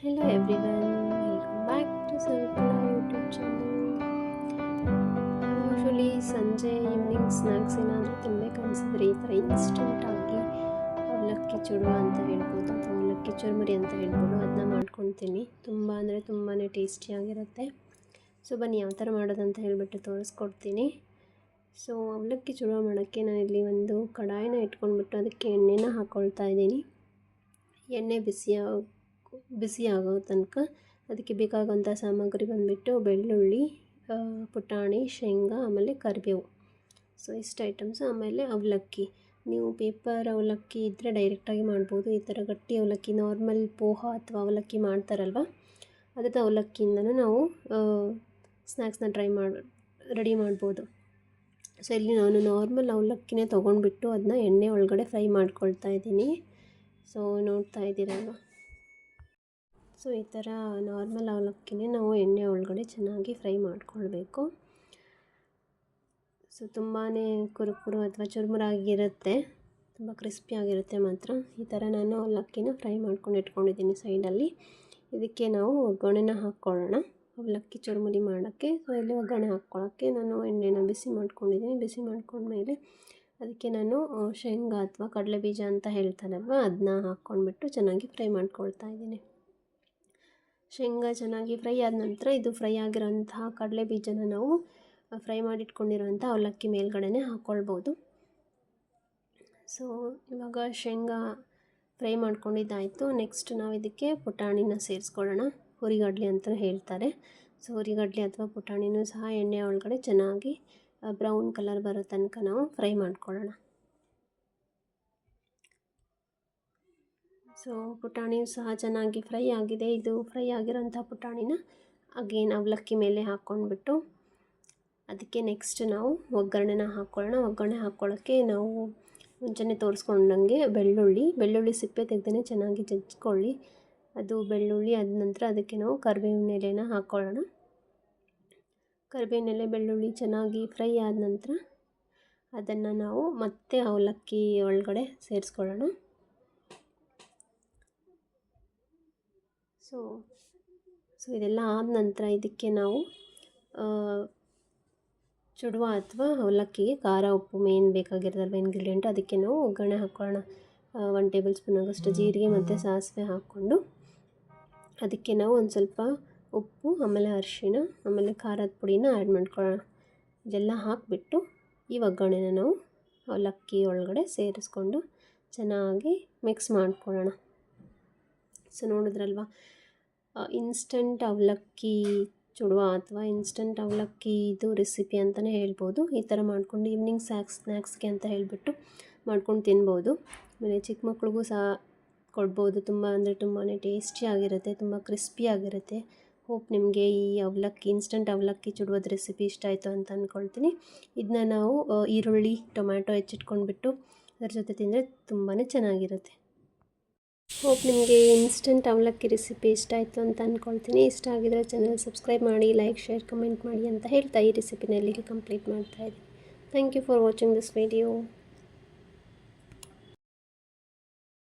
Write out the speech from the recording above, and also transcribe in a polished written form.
Hello everyone, welcome back to Sarupala YouTube channel. Usually ಸಂಜೆ evening snacks ಏನಾದರೂ ತಿನ್ಬೇಕು ಅನಿಸಿದ್ರೆ ಈ ಥರ ಇನ್ಸ್ಟೆಂಟಾಗಿ ಅವಲಕ್ಕಿ ಚೂಡುವ ಅಂತ ಹೇಳ್ಬೋದು ಅಥವಾ ಅವಲಕ್ಕಿ ಚುರುಮುರಿ ಅಂತ ಹೇಳ್ಬೋದು, ಅದನ್ನ ಮಾಡ್ಕೊತೀನಿ. ತುಂಬ ಅಂದರೆ ತುಂಬಾ ಟೇಸ್ಟಿಯಾಗಿರುತ್ತೆ. ಸೊ ಬನ್ನಿ ಯಾವ ಥರ ಮಾಡೋದಂತ ಹೇಳಿಬಿಟ್ಟು ತೋರಿಸ್ಕೊಡ್ತೀನಿ. ಸೊ ಅವಲಕ್ಕಿ ಚೂಡುವ ಮಾಡೋಕ್ಕೆ ನಾನಿಲ್ಲಿ ಒಂದು ಕಡಾಯಿನ ಇಟ್ಕೊಂಡ್ಬಿಟ್ಟು ಅದಕ್ಕೆ ಎಣ್ಣೆನ ಹಾಕ್ಕೊಳ್ತಾ ಇದ್ದೀನಿ. ಎಣ್ಣೆ ಬಿಸಿ ಆಗೋ ತನಕ ಅದಕ್ಕೆ ಬೇಕಾಗುವಂಥ ಸಾಮಗ್ರಿ ಬಂದುಬಿಟ್ಟು ಬೆಳ್ಳುಳ್ಳಿ, ಪುಟಾಣಿ, ಶೇಂಗಾ, ಆಮೇಲೆ ಕರಿಬೇವು. ಸೊ ಇಷ್ಟು ಐಟಮ್ಸ್. ಆಮೇಲೆ ಅವಲಕ್ಕಿ, ನೀವು ಪೇಪರ್ ಅವಲಕ್ಕಿ ಇದ್ದರೆ ಡೈರೆಕ್ಟಾಗಿ ಮಾಡ್ಬೋದು. ಈ ಥರ ಗಟ್ಟಿ ಅವಲಕ್ಕಿ, ನಾರ್ಮಲ್ ಪೋಹ ಅಥವಾ ಅವಲಕ್ಕಿ ಮಾಡ್ತಾರಲ್ವ, ಅದ್ರದ್ದು ಅವಲಕ್ಕಿಯಿಂದನೂ ನಾವು ಸ್ನ್ಯಾಕ್ಸ್ನ ರೆಡಿ ಮಾಡ್ಬೋದು. ಸೊ ಇಲ್ಲಿ ನಾನು ನಾರ್ಮಲ್ ಅವಲಕ್ಕಿನೇ ತೊಗೊಂಡ್ಬಿಟ್ಟು ಅದನ್ನ ಎಣ್ಣೆ ಒಳಗಡೆ ಫ್ರೈ ಮಾಡ್ಕೊಳ್ತಾ ಇದ್ದೀನಿ. ಸೊ ನೋಡ್ತಾ ಇದ್ದೀರಲ್ವ, ಸೊ ಈ ಥರ ನಾರ್ಮಲ್ ಅವಲಕ್ಕಿನೇ ನಾವು ಎಣ್ಣೆ ಒಳಗಡೆ ಚೆನ್ನಾಗಿ ಫ್ರೈ ಮಾಡ್ಕೊಳ್ಬೇಕು. ಸೊ ತುಂಬಾ ಕುರುಕುರು ಅಥವಾ ಚುರುಮುರಾಗಿರುತ್ತೆ, ತುಂಬ ಕ್ರಿಸ್ಪಿಯಾಗಿರುತ್ತೆ ಮಾತ್ರ. ಈ ಥರ ನಾನು ಅವಲಕ್ಕಿನ ಫ್ರೈ ಮಾಡ್ಕೊಂಡು ಇಟ್ಕೊಂಡಿದ್ದೀನಿ ಸೈಡಲ್ಲಿ. ಇದಕ್ಕೆ ನಾವು ಒಗ್ಗರಣೆನ ಹಾಕ್ಕೊಳ್ಳೋಣ ಅವಲಕ್ಕಿ ಚುರುಮುರಿ ಮಾಡೋಕ್ಕೆ. ಸೊ ಇಲ್ಲಿ ಒಗ್ಗರಣೆ ಹಾಕ್ಕೊಳ್ಳೋಕ್ಕೆ ನಾನು ಎಣ್ಣೆನ ಬಿಸಿ ಮಾಡ್ಕೊಂಡಿದ್ದೀನಿ. ಬಿಸಿ ಮಾಡ್ಕೊಂಡ್ಮೇಲೆ ಅದಕ್ಕೆ ನಾನು ಶೇಂಗಾ ಅಥವಾ ಕಡಲೆ ಬೀಜ ಅಂತ ಹೇಳ್ತಾರಲ್ವ, ಅದನ್ನ ಹಾಕ್ಕೊಂಡ್ಬಿಟ್ಟು ಚೆನ್ನಾಗಿ ಫ್ರೈ ಮಾಡ್ಕೊಳ್ತಾ ಇದ್ದೀನಿ. ಶೇಂಗಾ ಚೆನ್ನಾಗಿ ಫ್ರೈ ಆದ ನಂತರ ಇದು ಫ್ರೈ ಆಗಿರೋಂತಹ ಕಡಲೆ ಬೀಜನ ನಾವು ಫ್ರೈ ಮಾಡಿಟ್ಕೊಂಡಿರೋಂಥ ಅವಲಕ್ಕಿ ಮೇಲ್ಗಡೆ ಹಾಕ್ಕೊಳ್ಬೋದು. ಸೊ ಇವಾಗ ಶೇಂಗಾ ಫ್ರೈ ಮಾಡ್ಕೊಂಡಿದ್ದಾಯಿತು. ನೆಕ್ಸ್ಟ್ ನಾವು ಇದಕ್ಕೆ ಪುಟಾಣಿನ ಸೇರಿಸ್ಕೊಳ್ಳೋಣ. ಹುರಿಗಡ್ಲೆ ಅಂತ ಹೇಳ್ತಾರೆ. ಸೊ ಹುರಿಗಡ್ಲೆ ಅಥವಾ ಪುಟಾಣಿನೂ ಸಹ ಎಣ್ಣೆ ಒಳಗಡೆ ಚೆನ್ನಾಗಿ ಬ್ರೌನ್ ಕಲರ್ ಬರೋ ತನಕ ನಾವು ಫ್ರೈ ಮಾಡ್ಕೊಳ್ಳೋಣ. ಸೊ ಪುಟಾಣಿಯೂ ಸಹ ಚೆನ್ನಾಗಿ ಫ್ರೈ ಆಗಿದೆ. ಇದು ಫ್ರೈ ಆಗಿರೋಂಥ ಪುಟಾಣಿನ ಅಗೇನ್ ಅವಲಕ್ಕಿ ಮೇಲೆ ಹಾಕ್ಕೊಂಡ್ಬಿಟ್ಟು ಅದಕ್ಕೆ ನೆಕ್ಸ್ಟ್ ನಾವು ಒಗ್ಗರಣೆನ ಹಾಕ್ಕೊಳ್ಳೋಣ. ಒಗ್ಗರಣೆ ಹಾಕ್ಕೊಳ್ಳೋಕ್ಕೆ ನಾವು ಮುಂಚೆನೇ ತೋರಿಸ್ಕೊಂಡಂಗೆ ಬೆಳ್ಳುಳ್ಳಿ ಸಿಪ್ಪೆ ತೆಗೆದೇ ಚೆನ್ನಾಗಿ ಜಜ್ಜಿಕೊಳ್ಳಿ. ಅದು ಬೆಳ್ಳುಳ್ಳಿ ಆದ ನಂತರ ಅದಕ್ಕೆ ನಾವು ಕರಿಬೇವಿನ ಎಲೆನ ಹಾಕ್ಕೊಳ್ಳೋಣ. ಕರಿಬೇವಿನ ಎಲೆ, ಬೆಳ್ಳುಳ್ಳಿ ಚೆನ್ನಾಗಿ ಫ್ರೈ ಆದ ನಂತರ ಅದನ್ನು ನಾವು ಮತ್ತೆ ಅವಲಕ್ಕಿ ಒಳಗಡೆ ಸೇರಿಸ್ಕೊಳ್ಳೋಣ. ಸೊ ಇದೆಲ್ಲ ಆದ ನಂತರ ಇದಕ್ಕೆ ನಾವು ಚುಡುವ ಅಥವಾ ಅವಲಕ್ಕಿಗೆ ಖಾರ, ಉಪ್ಪು ಮೇನ್ ಬೇಕಾಗಿರೋದಲ್ವ ಇಂಗ್ರೀಡಿಯೆಂಟ್, ಅದಕ್ಕೆ ನಾವು ಒಗ್ಗರಣೆ ಹಾಕ್ಕೊಳ್ಳೋಣ. 1 ಟೇಬಲ್ ಸ್ಪೂನ್ ಆಗೋಷ್ಟು ಜೀರಿಗೆ ಮತ್ತು ಸಾಸಿವೆ ಹಾಕ್ಕೊಂಡು ಅದಕ್ಕೆ ನಾವು ಒಂದು ಸ್ವಲ್ಪ ಉಪ್ಪು, ಆಮೇಲೆ ಅರಿಶಿಣ, ಆಮೇಲೆ ಖಾರದ ಪುಡಿನ ಆ್ಯಡ್ ಮಾಡ್ಕೊಳ್ಳೋಣ. ಇದೆಲ್ಲ ಹಾಕಿಬಿಟ್ಟು ಈ ಒಗ್ಗರಣೆನ ನಾವು ಅವಲಕ್ಕಿ ಒಳಗಡೆ ಸೇರಿಸ್ಕೊಂಡು ಚೆನ್ನಾಗಿ ಮಿಕ್ಸ್ ಮಾಡ್ಕೊಳ್ಳೋಣ. ಸೊ ನೋಡಿದ್ರಲ್ವ, ಇನ್ಸ್ಟಂಟ್ ಅವಲಕ್ಕಿ ಚುಡುವ ಅಥವಾ ಇನ್ಸ್ಟಂಟ್ ಅವಲಕ್ಕಿ ಇದು ರೆಸಿಪಿ ಅಂತಲೇ ಹೇಳ್ಬೋದು. ಈ ಥರ ಮಾಡ್ಕೊಂಡು ಈವ್ನಿಂಗ್ ಸ್ನ್ಯಾಕ್ಸ್ಗೆ ಅಂತ ಹೇಳಿಬಿಟ್ಟು ಮಾಡ್ಕೊಂಡು ತಿನ್ಬೋದು. ಆಮೇಲೆ ಚಿಕ್ಕ ಮಕ್ಳಿಗೂ ಸಹ ಕೊಡ್ಬೋದು. ತುಂಬ ಅಂದರೆ ತುಂಬಾ ಟೇಸ್ಟಿಯಾಗಿರುತ್ತೆ, ತುಂಬ ಕ್ರಿಸ್ಪಿಯಾಗಿರುತ್ತೆ. ಹೋಪ್ ನಿಮಗೆ ಈ ಅವಲಕ್ಕಿ, ಇನ್ಸ್ಟಂಟ್ ಅವಲಕ್ಕಿ ಚುಡುವದ ರೆಸಿಪಿ ಇಷ್ಟ ಆಯಿತು ಅಂತ ಅಂದ್ಕೊಳ್ತೀನಿ. ಇದನ್ನ ನಾವು ಈರುಳ್ಳಿ, ಟೊಮ್ಯಾಟೊ ಹೆಚ್ಚಿಟ್ಕೊಂಡ್ಬಿಟ್ಟು ಅದರ ಜೊತೆ ತಿಂದರೆ ತುಂಬಾ ಚೆನ್ನಾಗಿರುತ್ತೆ. ಹೋಪ್ ನಿಮಗೆ ಇನ್ಸ್ಟಂಟ್ ಅವಲಕ್ಕಿ ರೆಸಿಪಿ ಇಷ್ಟ ಆಯಿತು ಅಂತ ಅಂದ್ಕೊಳ್ತೀನಿ. ಇಷ್ಟ ಆಗಿದರೆ ಚಾನಲ್ ಸಬ್ಸ್ಕ್ರೈಬ್ ಮಾಡಿ, ಲೈಕ್, ಶೇರ್, ಕಮೆಂಟ್ ಮಾಡಿ ಅಂತ ಹೇಳ್ತಾ ಈ ರೆಸಿಪಿನ ಇಲ್ಲಿಗೆ ಕಂಪ್ಲೀಟ್ ಮಾಡ್ತಾಯಿದ್ದೀನಿ. Thank you for watching this video.